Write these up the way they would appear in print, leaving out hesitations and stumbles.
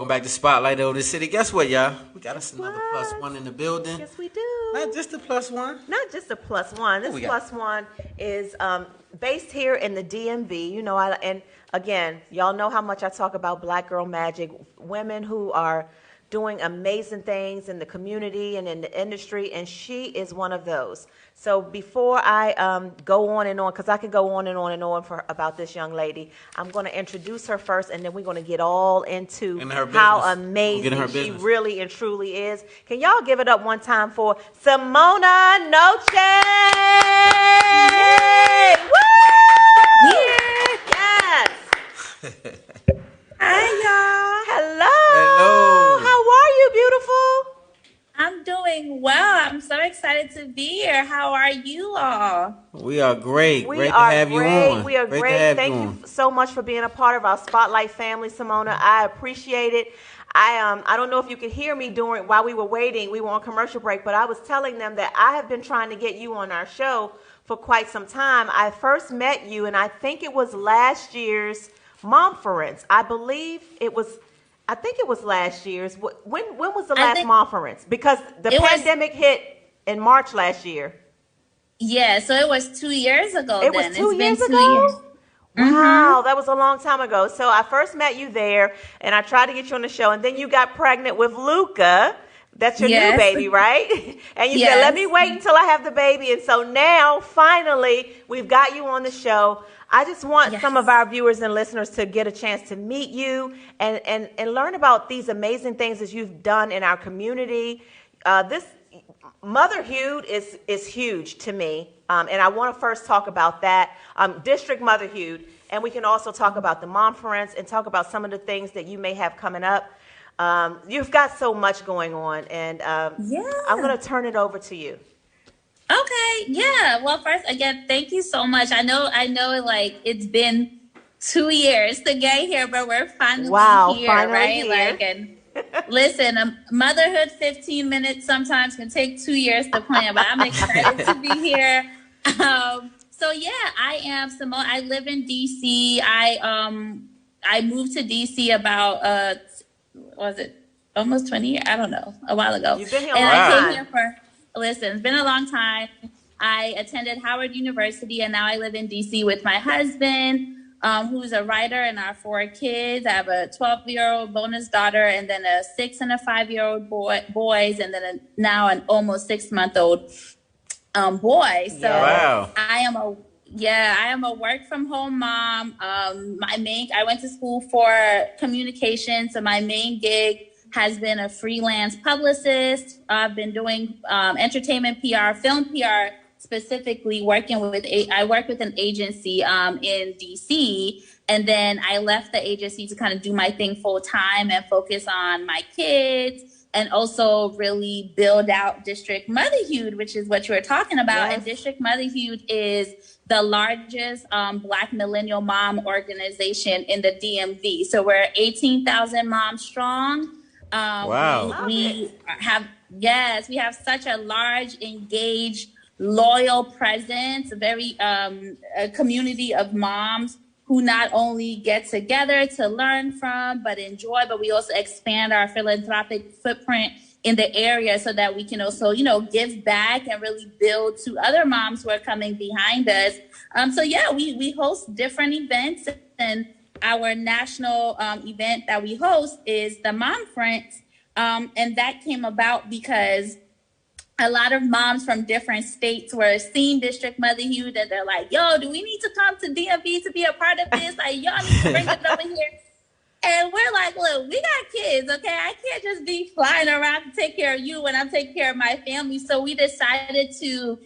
Going back to Spotlight over the City. Guess what, y'all? We got us another plus one in the building. Yes, we do. Not just a plus one. Not just a plus one. This plus one is based here in the DMV. You know, and again, y'all know how much I talk about Black Girl Magic, women who are doing amazing things in the community and in the industry, and she is one of those. So before I go on and on, because I could go on and on and on about this young lady, I'm going to introduce her first, and then we're going to get all into how amazing she really and truly is. Can y'all give it up one time for Simona Noce? Woo! Yes! Hi, y'all. Hello. Hello. How are you, beautiful? I'm doing well. I'm so excited to be here. How are you all? We are great. Great to have you on. We are great. Thank you so much for being a part of our Spotlight family, Simona. I appreciate it. I don't know if you could hear me while we were waiting. We were on commercial break, but I was telling them that I have been trying to get you on our show for quite some time. I first met you, and I think it was last year's Momference. I think it was last year's. When was the last Momference? Because the pandemic hit in March last year. Yeah, so it was 2 years ago. It was 2 years ago? Wow, that was a long time ago. So I first met you there, and I tried to get you on the show, and then you got pregnant with Luca. That's your new baby, right? And you said, let me wait until I have the baby. And so now, finally, we've got you on the show. I just want some of our viewers and listeners to get a chance to meet you and learn about these amazing things that you've done in our community. This MotherHued is huge to me, and I want to first talk about that, District MotherHued, and we can also talk about the Momference and talk about some of the things that you may have coming up. You've got so much going on, and I'm going to turn it over to you. Okay, yeah. Well, first, again, thank you so much. I know, like, it's been 2 years to get here, but we're finally here, right? Here. Like, and listen, motherhood 15 minutes sometimes can take 2 years to plan, but I'm excited to be here. So yeah, I am Simone. I live in DC. I moved to DC about was it almost 20 years? I don't know, a while ago. You've been here and I came here for. Listen, it's been a long time. I attended Howard University, and now I live in DC with my husband, who's a writer, and our 4 kids. I have a 12-year-old bonus daughter, and then a 6 and a 5-year-old boys, and then now an almost 6-month-old boy. So I am a work from home mom. I went to school for communication, so my main gig has been a freelance publicist. I've been doing entertainment PR, film PR, specifically I work with an agency in DC, and then I left the agency to kind of do my thing full time and focus on my kids, and also really build out District MotherHued, which is what you were talking about. Yes. And District MotherHued is the largest Black millennial mom organization in the DMV. So we're 18,000 moms strong. Wow. We have such a large, engaged, loyal presence, a community of moms who not only get together to learn from, but enjoy, but we also expand our philanthropic footprint in the area so that we can also, give back and really build to other moms who are coming behind us. We host different events, and our national event that we host is the Momference, and that came about because a lot of moms from different states were seeing District MotherHued, and they're like, yo, do we need to come to DMV to be a part of this? Like, y'all need to bring it over here. And we're like, look, we got kids, okay? I can't just be flying around to take care of you when I'm taking care of my family. So we decided to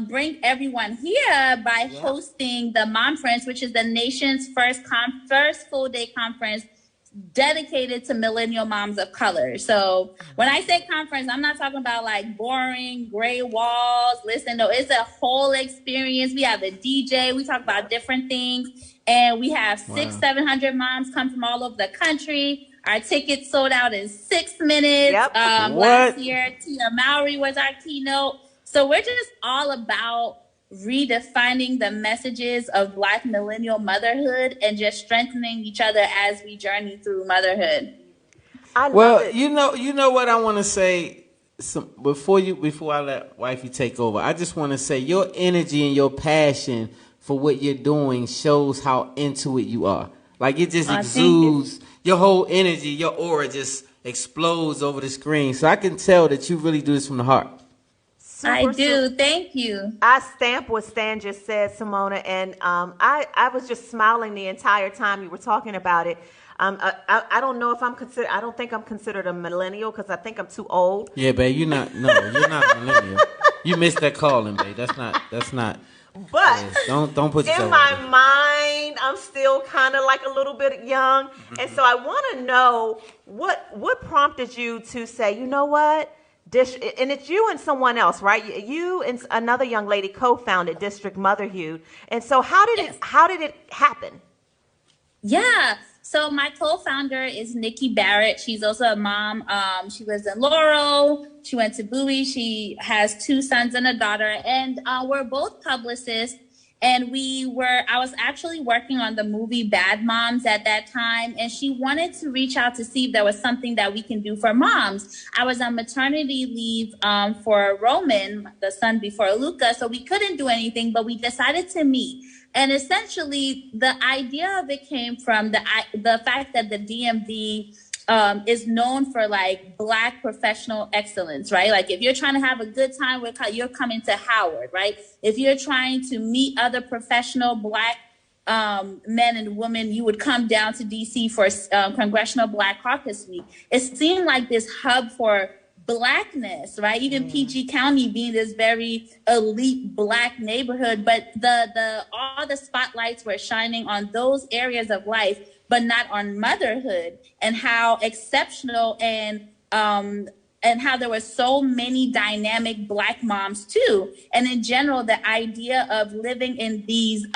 bring everyone here by hosting the Momference, which is the nation's first full day conference dedicated to millennial moms of color. So when I say conference, I'm not talking about like boring gray walls. Listen, no, it's a whole experience. We have a DJ. We talk about different things, and we have 700 moms come from all over the country. Our tickets sold out in 6 minutes. Last year, Tia Mowry was our keynote. So we're just all about redefining the messages of Black millennial motherhood and just strengthening each other as we journey through motherhood. I love it. You know what I want to say. Before I let wifey take over, I just want to say your energy and your passion for what you're doing shows how into it you are. Like it just exudes your whole energy, your aura just explodes over the screen. So I can tell that you really do this from the heart. I do. Thank you. I stamp what Stan just said, Simona, and I was just smiling the entire time you were talking about it. I don't know if I'm considered. I don't think I'm considered a millennial because I think I'm too old. Yeah, babe, you're not. No, you're not a millennial. You missed that calling, babe. That's not. But don't put yourself in my mind, I'm still kind of like a little bit young, and so I want to know what prompted you to say, you know what? And it's you and someone else, right? You and another young lady co-founded District MotherHued. And so how did it happen? Yeah. So my co-founder is Nikki Barrett. She's also a mom. She lives in Laurel. She went to Bowie. She has 2 sons and a daughter. And we're both publicists. And I was actually working on the movie Bad Moms at that time. And she wanted to reach out to see if there was something that we can do for moms. I was on maternity leave for Roman, the son before Luca. So we couldn't do anything, but we decided to meet. And essentially, the idea of it came from the fact that the DMV is known for like Black professional excellence, right? Like if you're trying to have a good time, you're coming to Howard, right? If you're trying to meet other professional Black men and women, you would come down to DC for Congressional Black Caucus Week. It seemed like this hub for Blackness, right? Even PG County being this very elite Black neighborhood, but all the spotlights were shining on those areas of life, but not on motherhood, and how exceptional and how there were so many dynamic Black moms too. And in general, the idea of living in these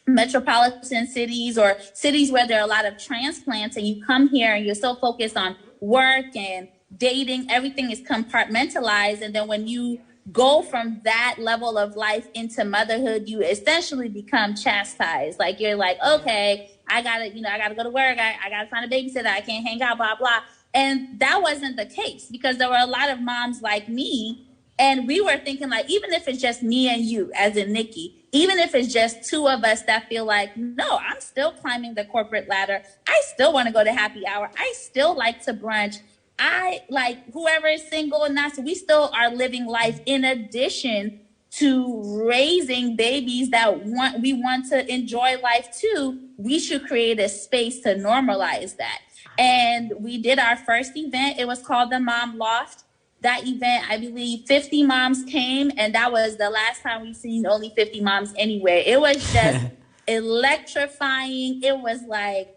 metropolitan cities or cities where there are a lot of transplants, and you come here and you're so focused on work and dating, everything is compartmentalized. And then when you go from that level of life into motherhood, you essentially become chastised. Like you're like, okay, I gotta go to work. I gotta find a babysitter. I can't hang out, blah, blah. And that wasn't the case because there were a lot of moms like me. And we were thinking like, even if it's just me and you, as in Nikki, even if it's just 2 of us that feel like, no, I'm still climbing the corporate ladder. I still want to go to happy hour. I still like to brunch. I like whoever is single and not, so we still are living life in addition to raising babies that we want to enjoy life too. We should create a space to normalize that. And we did our first event. It was called the Mom Loft. That event, I believe 50 moms came, and that was the last time we've seen only 50 moms anywhere. It was just electrifying. It was like,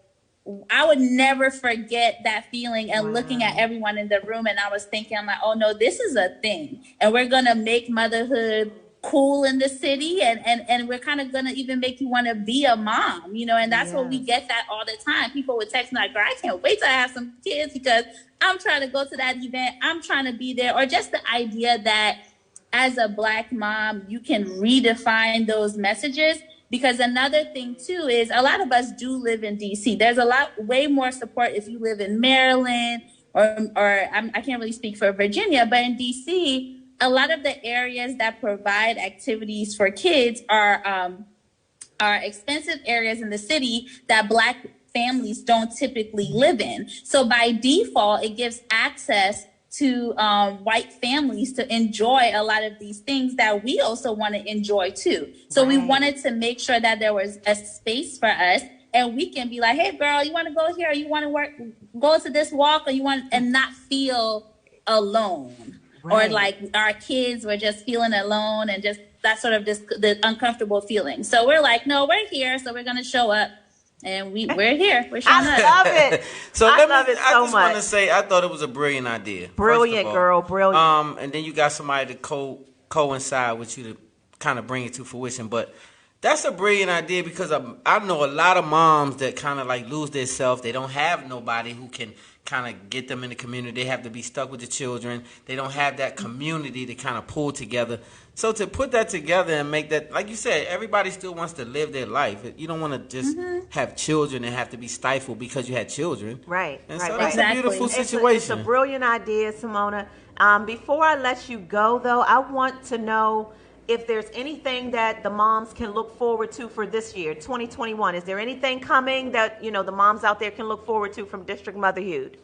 I would never forget that feeling and looking at everyone in the room. And I was thinking, I'm like, oh no, this is a thing. And we're going to make motherhood cool in the city. And we're kind of going to even make you want to be a mom, you know, and that's what we get that all the time. People would text me like, girl, I can't wait till I have some kids because I'm trying to go to that event. I'm trying to be there. Or just the idea that as a Black mom, you can redefine those messages. Because another thing, too, is a lot of us do live in D.C. There's way more support if you live in Maryland or I can't really speak for Virginia, but in D.C., a lot of the areas that provide activities for kids are expensive areas in the city that Black families don't typically live in. So by default, it gives access to white families to enjoy a lot of these things that we also want to enjoy too. So we wanted to make sure that there was a space for us and we can be like, hey girl, you want to go here? Or you want to go to this walk, or you want, and not feel alone. Or like our kids were just feeling alone and just that sort of just the uncomfortable feeling. So we're like, no, we're here. So we're going to show up. And we're here. We're showing up. I love it. I love it so much. I just want to say, I thought it was a brilliant idea. Brilliant, girl. Brilliant. And then you got somebody to coincide with you to kind of bring it to fruition. But that's a brilliant idea because I know a lot of moms that kind of like lose their self. They don't have nobody who can kind of get them in the community. They have to be stuck with the children. They don't have that community to kind of pull together. So to put that together and make that, like you said, everybody still wants to live their life. You don't want to just have children and have to be stifled because you had children. Right. And right, so right. that's a beautiful situation. It's a brilliant idea, Simona. Before I let you go, though, I want to know if there's anything that the moms can look forward to for this year, 2021. Is there anything coming that, the moms out there can look forward to from District MotherHued?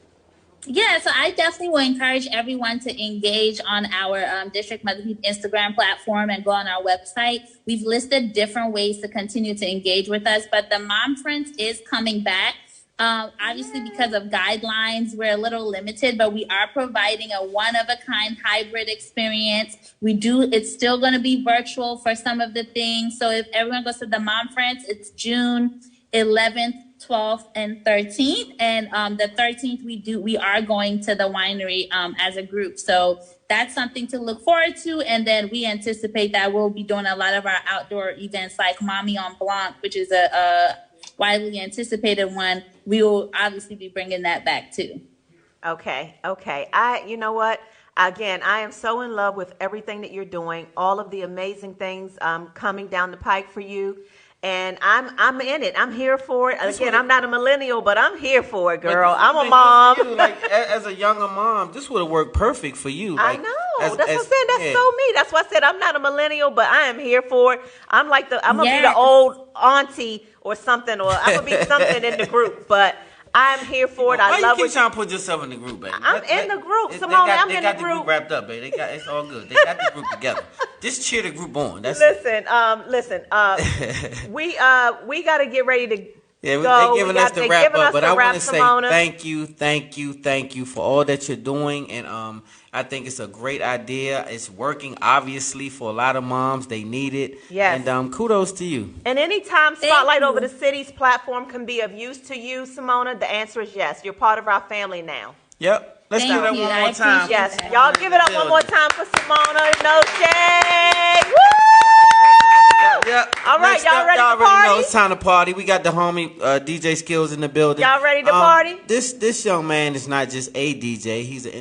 Yeah, so I definitely will encourage everyone to engage on our District MotherHued Instagram platform and go on our website. We've listed different ways to continue to engage with us, but the Momference is coming back. Obviously, because of guidelines, we're a little limited, but we are providing a one-of-a-kind hybrid experience. It's still going to be virtual for some of the things. So if everyone goes to the Momference, it's June 11th, 12th, and 13th. And the 13th, we are going to the winery as a group. So that's something to look forward to. And then we anticipate that we'll be doing a lot of our outdoor events like Mommy en Blanc, which is a widely anticipated one. We will obviously be bringing that back too. Okay. You know what? Again, I am so in love with everything that you're doing, all of the amazing things coming down the pike for you. And I'm in it. I'm here for it. Again, I'm not a millennial, but I'm here for it, girl. I'm a mom. You, as a younger mom, this would have worked perfect for you. I know. That's what I'm saying. That's so me. That's why I said I'm not a millennial, but I am here for it. I'm gonna be the old auntie or something, or I'm gonna be something in the group. But I'm here for it. I love it. You keep trying to put yourself in the group, baby. I'm in the group, Simona. I'm in the group. They got the group wrapped up, baby. It's all good. They got the group together. Just cheer the group on. Listen. We got to get ready to go. They're giving us the wrap up, but I want to say thank you for all that you're doing, and I think it's a great idea. It's working, obviously, for a lot of moms. They need it. Yes. And kudos to you. And anytime Spotlight Over the City's platform can be of use to you, Simona, the answer is yes. You're part of our family now. Yep. Let's do that one more time. Yes. Y'all give it up one more time for Simona Noce. Woo! Yep. All right, y'all ready to party? Know it's time to party. We got the homie DJ Skills in the building. Y'all ready to party? This young man is not just a DJ. He's an